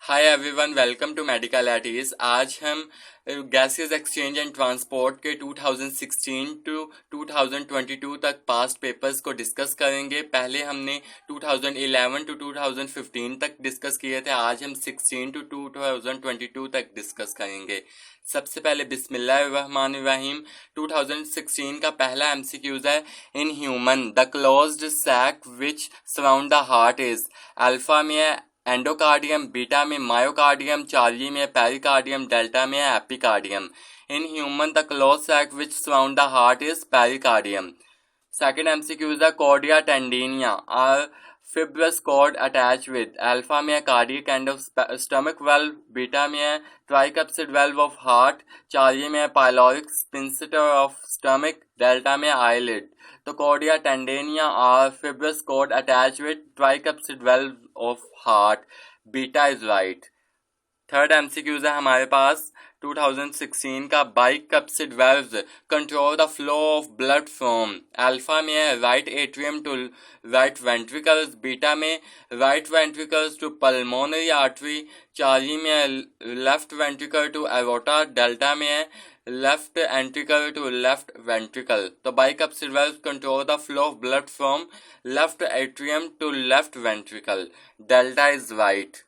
Hi everyone, welcome to medical at ease. आज हम gases exchange and transport के 2016 to 2022 तक पास्ट पेपर्स को डिस्कस करेंगे। पहले हमने 2011 टू 2015 तक डिस्कस किए थे। आज हम 16 टू 2022 तक डिस्कस करेंगे। सबसे पहले बिस्मिल्लाहिर्रहमानिर्रहीम। 2016 का पहला एमसीक्यूज है, in human the closed sac which surround the heart is. Alpha में है एंडोकार्डियम, बीटा में मायोकार्डियम, चार्ली में पेरिकार्डियम, डेल्टा में epicardium. In human the close sac which surround the heart is pericardium. Second MCQ is the chordae tendineae are fibrous cord attached with। Alpha में cardiac end of stomach valve, beta में है tricuspid valve of heart, Charlie में pyloric sphincter of stomach, delta में eyelid. तो chordae tendineae are fibrous cord attached with tricuspid valve of heart, beta is right. Third MCQs है हमारे पास 2016 का, bicuspid valves control the flow of blood from. Alpha में है right atrium to right ventricles, beta में right ventricles to pulmonary artery, Charlie में है left ventricle to aorta, delta में है left ventricle to left ventricle. तो bicuspid valves control the flow of blood from left atrium to left ventricle, delta is right.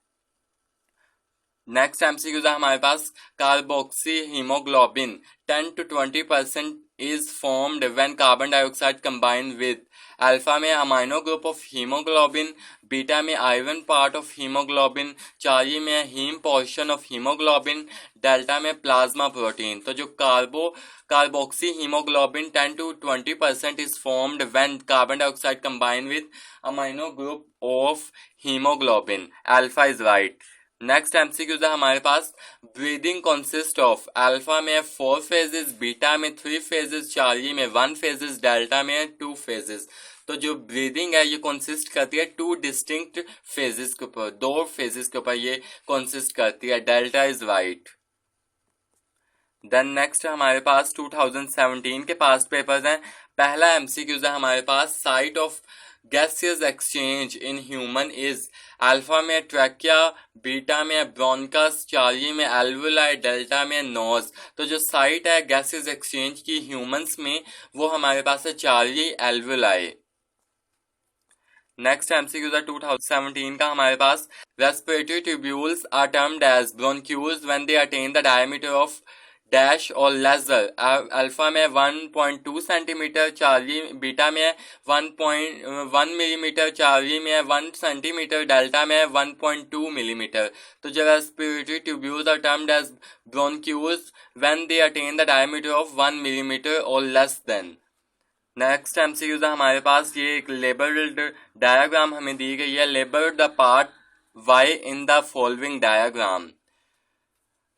Next MCQs है हमारे पास, carboxy haemoglobin 10 to 20% is formed when carbon dioxide combine with. Alpha में amino group of haemoglobin, beta में iron part of haemoglobin, Charlie में haem portion of haemoglobin, delta में plasma protein. तो जो carboxy haemoglobin 10 to 20% is formed when carbon dioxide combine with amino group of haemoglobin, alpha is right. Next MCQs है हमारे पास, breathing consist of. Alpha में 4 phases, beta में 3 phases, Charlie में 1 phases, delta में 2 phases. तो जो ब्रीदिंग है ये कंसिस्ट करती है 2 डिस्टिंक्ट फेजेस के ऊपर, 2 फेजेस के ऊपर ये कंसिस्ट करती है, delta is right. Then next हमारे पास 2017 के पास्ट पेपर्स हैं। पहला एमसीक्यूज है हमारे पास, site of gaseous exchange in human is. Alpha में ट्रैकिया, बीटा में ब्रोंकस, चार्ली में एल्वुलाई, डेल्टा में नोज। तो जो साइट है गैसियस एक्सचेंज की ह्यूमंस में वो हमारे पास है चार्ली, एल्वुलाई। नेक्स्ट एमसीक्यूज है 2017 का हमारे पास, respiratory tubules are termed as bronchioles when they attain the diameter of dash or lesser. Alpha में 1.2 सेंटीमीटर, चार्ली बीटा में 1.1 मिलीमीटर, चार्ली में 1 सेंटीमीटर, डेल्टा में 1.2 मिलीमीटर। तो जो respiratory tubules are termed as bronchioles when they attain the diameter of 1 millimetre और less than. Next MCQs है हमारे पास, ये एक लेबल्ड डायग्राम हमें दी गई है, label the part Y in the following diagram.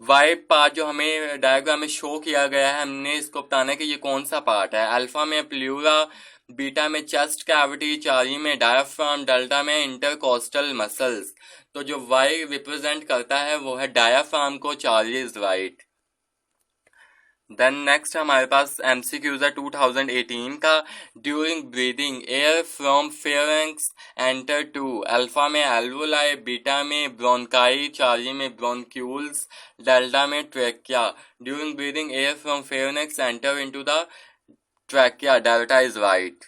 Y part जो हमें डायग्राम में शो किया गया है, हमने इसको बताना है कि ये कौन सा पार्ट है। अल्फा में प्लूरा, बीटा में चेस्ट कैविटी, चार्ली में डायाफ्राम, डेल्टा में इंटरकोस्टल मसल्स। तो जो वाई रिप्रेजेंट करता है वो है डायाफ्राम को, Charlie is right. Then next हमारे पास एमसीक्यूज है 2018 का, during breathing air from pharynx enter to. Alpha में एल्वुलाई, बीटा में ब्रोंकाई, चार्ली में ब्रोंक्यूल्स, डेल्टा में trachea. During breathing air from pharynx enter into the trachea, delta is right.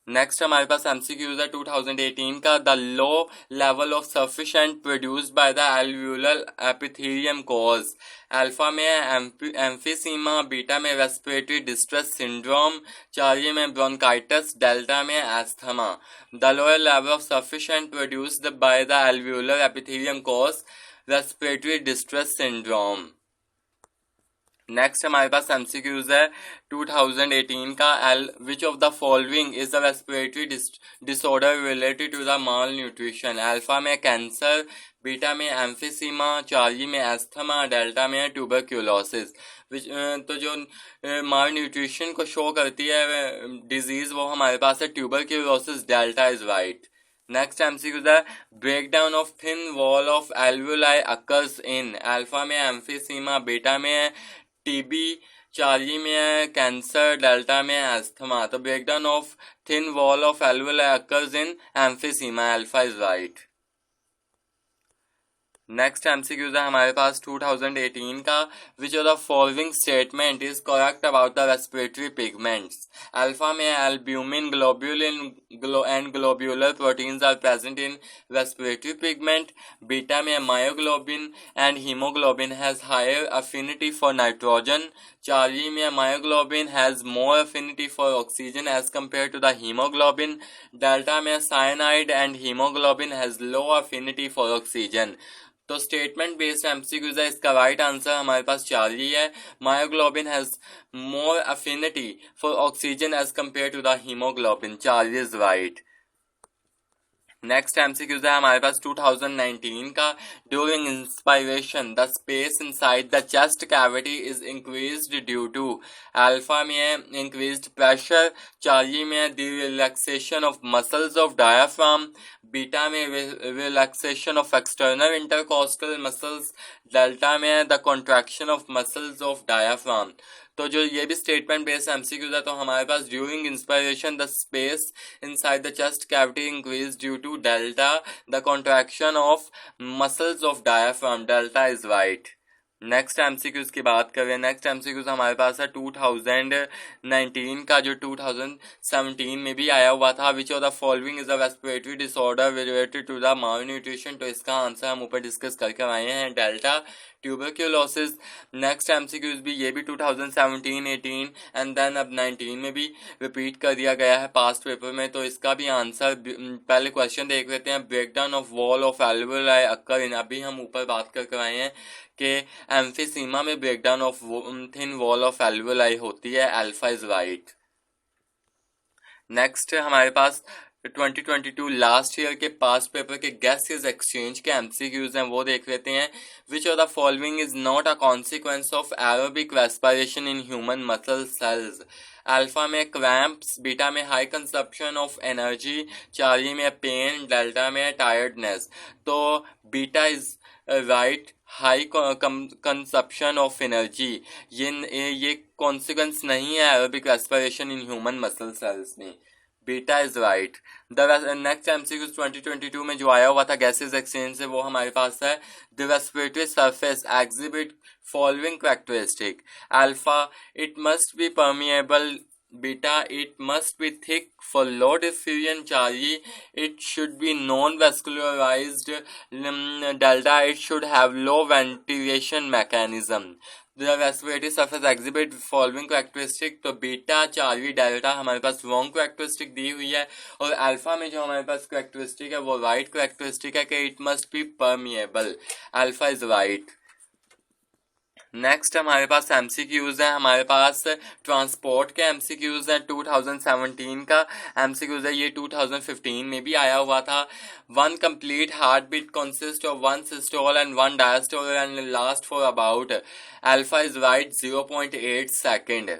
Next हमारे पास एमसीक्यूज है 2018 का, the low level of sufficient produced by the alveolar epithelium cause. Alpha में emphysema, beta में respiratory distress syndrome, Charlie में bronchitis, delta में asthma. The lower level of sufficient produced by the alveolar epithelium cause respiratory distress syndrome. Next हमारे पास MCQs है 2018 का, which of the following is the respiratory disorder related to the malnutrition. Alpha में cancer, beta में emphysema, Charlie में asthma, delta में tuberculosis. तो जो माल न्यूट्रिशन को शो करती है डिजीज वो हमारे पास है tuberculosis, delta is right. Next MCQs है, break down of thin wall of alveoli occurs in. Alpha में एम्फीसीमा, बीटा में टीबी, चार्ली में है कैंसर, डेल्टा में एस्थमा। तो breakdown of thin wall of alveoli occurs in emphysema, alpha is right. Next MCQs है हमारे पास 2018 का, which of the following statement is correct about the respiratory pigments. Alpha में albumin, globulin and globular proteins are present in respiratory pigment. Beta में myoglobin and haemoglobin has higher affinity for nitrogen. Charlie में myoglobin has more affinity for oxygen as compare to the haemoglobin. Delta में cyanide and haemoglobin has low affinity for oxygen. तो statement based MCQs है, इसका right answer हमारे पास Charlie है। Myoglobin has more affinity for oxygen as compare to the haemoglobin. Charlie is right. Next MCQs है हमारे पास 2019 का, during inspiration the space inside the chest cavity is increased due to. Alpha में है increased pressure. Charlie में है the relaxation of muscles of diaphragm. Beta में relaxation of external intercostal muscles. Delta में है the contraction of muscles of diaphragm. तो जो ये भी स्टेटमेंट बेस्ड एमसीक्यूज है, तो हमारे पास during inspiration the space inside the chest cavity increase due to delta the contraction of muscles of diaphragm. Delta is right. Next MCQs की बात करें, नेक्स्ट एमसीक्यूज हमारे पास है 2019 का, जो 2017 में भी आया हुआ था। Which of the following is a respiratory disorder related to the malnutrition. तो इसका आंसर हम ऊपर डिस्कस करके आए हैं, डेल्टा ट्यूबरक्यूलोसिस। नेक्स्ट एमसीक्यूज भी ये भी 2017, 18 एंड देन अब 19 में भी रिपीट कर दिया गया है पास्ट पेपर में। तो इसका भी आंसर पहले क्वेश्चन देख लेते हैं। Breakdown of wall of alveoli occur in, अभी हम ऊपर बात करके आए हैं कि एम्फीसीमा में breakdown of thin wall of alveoli होती है। Alpha is right. नेक्स्ट हमारे पास 2022 लास्ट ईयर के पास्ट पेपर के गैसेस एक्सचेंज के एमसीक्यूज हैं, वो देख लेते हैं। विच of the following is not a consequence of aerobic respiration in human muscle sales. Alpha में क्रैम्प्स, बीटा में high consumption of energy, Charlie में पेन, डेल्टा में टायर्डनेस। तो beta is right, high consumption of energy ये consequence नहीं है aerobic respiration in human muscle cells में। Beta is right. The next MCQ 2022 में जो आया हुआ था गैसेस एक्सचेंज से, वो हमारे पास है। The respiratory surface exhibit following characteristic. Alpha it must be permeable. Beta it must be thick for low diffusion. Charlie it should be non-vascularized. Delta it should have low ventilation mechanism. The respiratory surface exhibit following characteristic. तो beta, Charlie, delta हमारे पास wrong characteristic दी हुई है, और alpha में जो हमारे पास characteristic है वो राइट कैरेक्टरिस्टिक है कि it must be permeable. Alpha is right. Next हमारे पास एमसीक्यूज है, हमारे पास ट्रांसपोर्ट के एमसीक्यूज है। 2017 का एमसीक्यूज है, ये 2015 में भी आया हुआ था। One complete heart beat consist of one systole and one diastole and last for about. Alpha is right 0.8 second.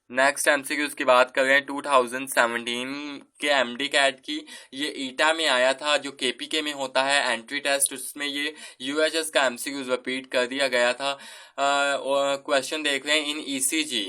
Next MCQs की बात करें 2017 के एमडी कैट की, ये ईटा में आया था, जो केपीके में होता है एंट्री टेस्ट, उसमें ये यूएचएस का एमसीक्यूज रिपीट कर दिया गया था। क्वेश्चन देख रहे हैं। In ECG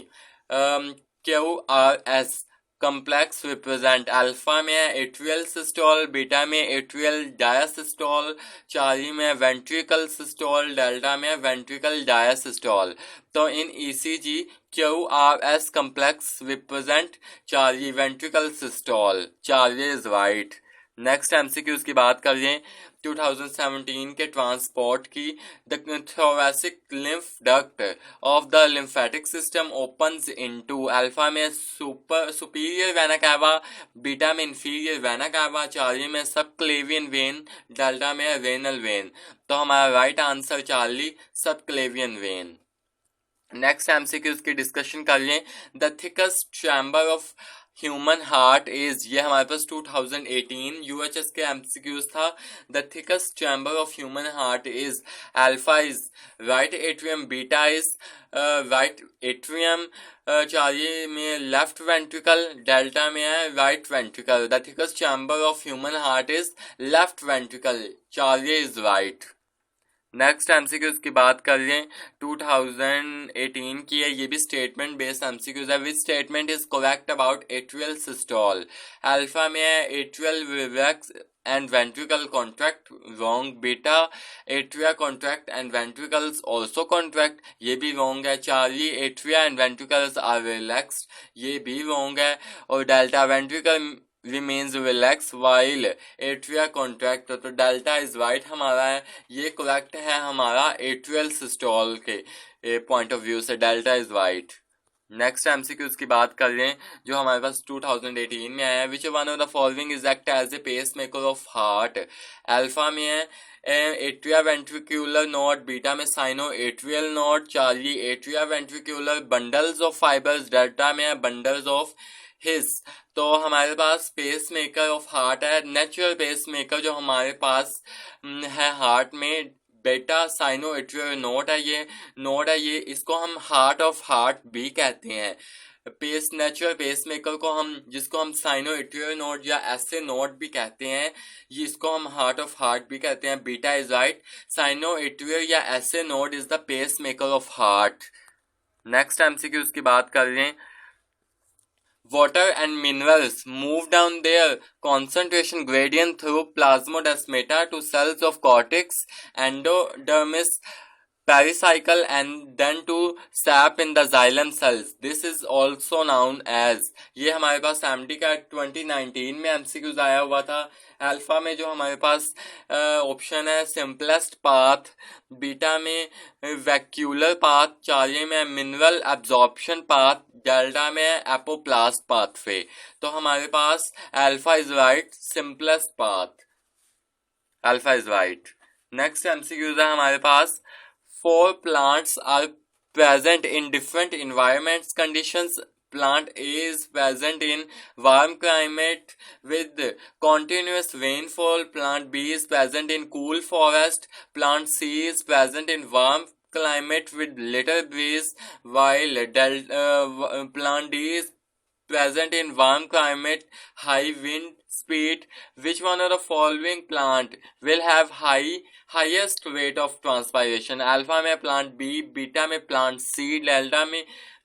QRS complex represent. Alpha में एट्रियल सिस्टोल, बीटा में एट्रियल डायसिस्टोल, चार्ली में वेंट्रिकल सिस्टोल, डेल्टा में वेंट्रिकल डायसिस्टोल। तो in ECG QRS complex represent Charlie ventricle systole. Charlie is right. Next MCQs की बात करें 2017 के ट्रांसपोर्ट की। The thoracic lymph duct of the lymphatic system opens into। Alpha में superior vena cava, beta में inferior vena cava, Charlie में subclavian vein, delta में renal vein. तो हमारा right answer Charlie subclavian vein. Next MCQs की discussion कर लें। The thickest chamber of human heart is, ये हमारे पास 2018 यूएचएस के एमसीक्यूज था। The thickest chamber of human heart is. Alpha is right atrium, beta is right atrium, Charlie में left ventricle, delta में है right ventricle. The thickest chamber of human heart is left ventricle. Charlie is right. Next MCQs की बात कर लें 2018 की है, ये भी स्टेटमेंट बेस्ड एमसीक्यूज है। Which statement is correct about atrial systole? Alpha में है atrial reflex and ventricle contract, wrong. Beta, atria contract and ventricles also contract, ये भी wrong है। Charlie, atria and ventricles are relaxed, ये भी wrong है। और delta, ventricle remains relaxed while atria contract, तो डेल्टा इज राइट हमारा है, ये करेक्ट है हमारा एट्रियल सिस्टोल के पॉइंट ऑफ व्यू से, delta is right. Next MCQs की बात कर लें जो हमारे पास 2018 में आया है। Which one of the following is act as a pacemaker of heart? Alpha में है एट्रिया वेंट्रिक्यूलर नोड, बीटा में sino atrial node, Charlie atria ventricular bundles of fibres, delta में है बंडल्स ऑफ हिस। तो हमारे पास pacemaker of heart है, natural pacemaker जो हमारे पास है हार्ट में, बेटा साइनो एट्रियल नोड है ये, इसको हम हार्ट ऑफ हार्ट भी कहते हैं। पेस नेचुरल पेस मेकर को हम, जिसको हम साइनो एट्रियल नोड या एसे नोड भी कहते हैं, ये इसको हम हार्ट ऑफ हार्ट भी कहते हैं। Beta is right, sino atrial या S A node is the pacemaker of heart. Next MCQ की बात कर लें। Water and minerals move down their concentration gradient through plasmodesmata to cells of cortex, endodermis, pericycle and then to sap in the xylem cells. This is also known as, ये हमारे पास MD का 2019 में MCQs आया हुआ था। Alpha में जो हमारे पास ऑप्शन है सिंपलेस्ट पाथ, बीटा में वैक्यूलर पाथ, चार्ली में मिनरल एब्जॉर्प्शन पाथ, डेल्टा में एपोप्लास्ट पाथवे। तो हमारे पास alpha is right, simplest path, alpha is right. Next MCQs है हमारे पास। 4 plants are present in different environments conditions. Plant A is present in warm climate with continuous rainfall. Plant B is present in cool forest. Plant C is present in warm climate with little breeze, while plant D is present in warm climate, high wind speed. Which one of the following plant will have highest rate of transpiration? Alpha में plant B, beta में plant सी, delta में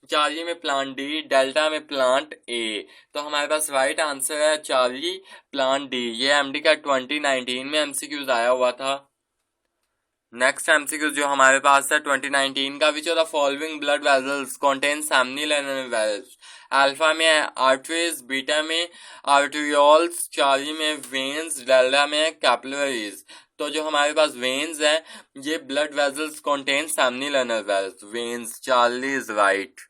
Charlie में plant D, delta में plant A. तो हमारे पास right answer है Charlie, plant D. ये MD का 2019 में एमसीक्यूज आया हुआ था। नेक्स्ट एमसीक्यू जो हमारे पास है 2019 का। Which of the following blood vessels contain seminal valves? Alpha में आर्टरीज, बीटा में आर्टरियोल्स, चार्ली में वेन्स, डेल्टा में कैपिलरीज। तो जो हमारे पास वेन्स है ये blood vessels contain seminal valves, veins, Charlie is right.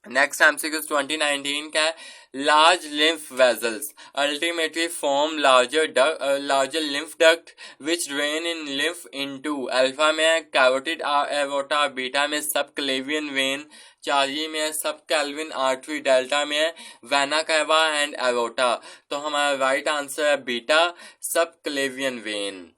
Next MCQ 2019 का है। Large lymph vessels ultimately form larger lymph duct which drain in lymph into. Alpha में कैरोटिड एवोटा, बीटा में सब क्लेवियन वेन, चार्ली में सब kelvin artery, delta में vena cava and aorta. तो हमारा राइट आंसर है बीटा, सब क्लेवियन वेन।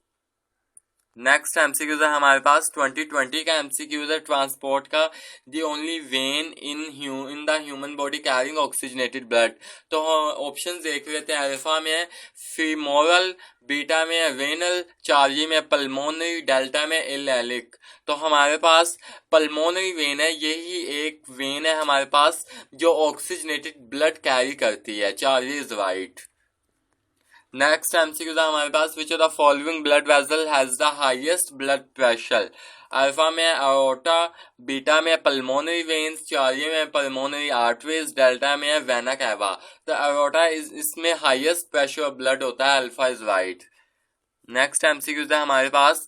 नेक्स्ट एमसीक्यूज है हमारे पास 2020 का एमसीक्यूज है ट्रांसपोर्ट का। The only when in the human body carrying oxygenated blood. तो ऑप्शन देख लेते हैं। अल्फा में फीमोरल, बीटा में वेनल, चार्ली में पल्मोनरी, डेल्टा में इलेलिक। तो हमारे पास पल्मोनरी वेन है, यही एक वेन है हमारे पास जो ऑक्सीजनेटेड ब्लड कैरी करती है। Charlie is right. Next MCQ था हमारे पास। Which of the following blood vessel has the highest blood pressure? Alpha में अयोर्टा, बीटा में पल्मोनरी वेन्स, चार्ली में पल्मोनरी आर्टरीज, डेल्टा में वेना कैवा। तो अयोर्टा इसमें हाईएस्ट प्रेशर ऑफ ब्लड होता है। Alpha is right. Next MCQ था हमारे पास।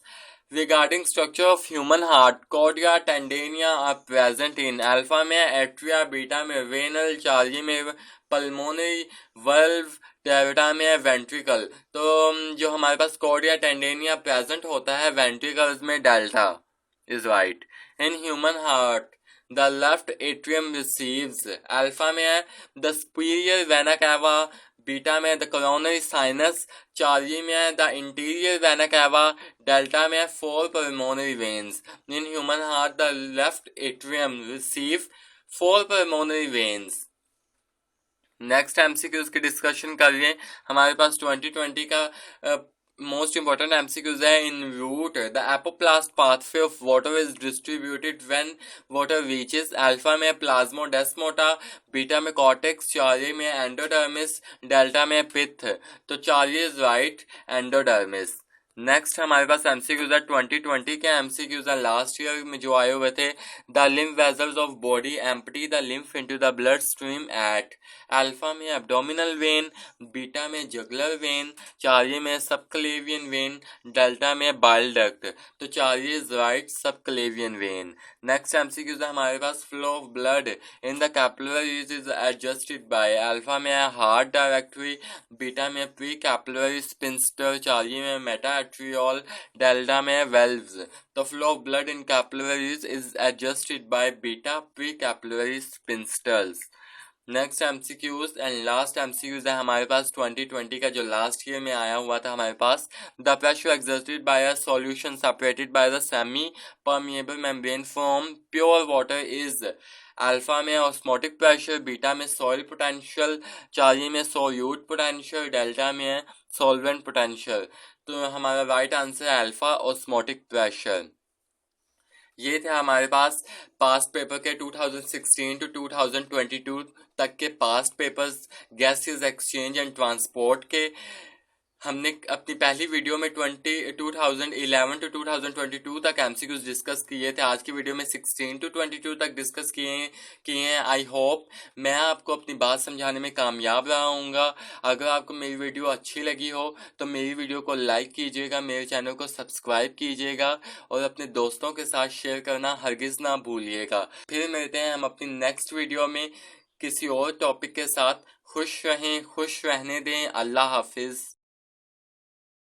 Regarding structure of human heart, cordia, tendina are present in alpha में एट्रिया, बीटा में वेनल, चार्ली में पल्मोनरी, वल्व, डेल्टा में वेंट्रिकल। तो जो हमारे पास कॉर्डिया टेंडेनिया प्रेजेंट होता है वेंट्रिकल्स में, delta is right. In human heart the left atrium receives. Alpha में है the superior vena cava, beta में द कोरोनरी साइनस, चार्ली में है the interior vena cava, delta में 4 pulmonary veins. In human heart the left atrium receive 4 pulmonary veins. Next MCQs की discussion कर रहे हैं। हमारे पास 2020 का मोस्ट इंपॉर्टेंट एमसीक्यूज है in root the apoplast pathway of water is distributed when water reaches. Alpha में plasmodesmata, beta में cortex, Charlie में एंडोडर्मिस, डेल्टा में पिथ। तो Charlie is right, endodermis. Next हमारे पास एमसीक्यूज है 2020 के एमसीक्यूज है लास्ट ईयर में जो आए हुए थे। The lymph vessels of body empty the lymph into the blood stream at. Alpha में एब्डोमिनल वेन, बीटा में जगुलर वेन, चार्ली में सबक्लेवियन वेन, डेल्टा में बाइल डक्ट। तो Charlie is right, subclavian vein. Next MCQs है हमारे पास flow of blood in the capillaries is adjusted by. Alpha में heart directory, beta में pre capillary sphincter, Charlie में meta arteriole, delta में valves. The flow of blood in capillaries is adjusted by beta precapillary spinsters. Next MCQs and last MCQs है हमारे पास 2020 का जो last year में आया हुआ था हमारे पास। The pressure exerted by a solution separated by the semi permeable membrane from pure water is. Alpha में ऑस्मोटिक प्रेशर, बीटा में सॉइल पोटेंशियल, चार्ली में सोल्यूट पोटेंशियल, डेल्टा में सॉल्वेंट पोटेंशियल। तो हमारा राइट आंसर है अल्फा ऑस्मोटिक प्रेशर। ये थे हमारे पास पास्ट पेपर के 2016 टू 2022 तक के past papers gases exchange and transport के। हमने अपनी पहली वीडियो में 2011 टू 2022 तक एमसीक्यूज डिस्कस किए थे। आज की वीडियो में 16 टू 22 तक डिस्कस किए हैं। आई होप मैं आपको अपनी बात समझाने में कामयाब रहा हूँगा। अगर आपको मेरी वीडियो अच्छी लगी हो तो मेरी वीडियो को लाइक कीजिएगा, मेरे चैनल को सब्सक्राइब कीजिएगा और अपने दोस्तों के साथ शेयर करना हरगिज़ ना भूलिएगा। फिर मिलते हैं हम अपनी नेक्स्ट वीडियो में किसी और टॉपिक के साथ। खुश रहें, खुश रहने दें। अल्लाह हाफिज़।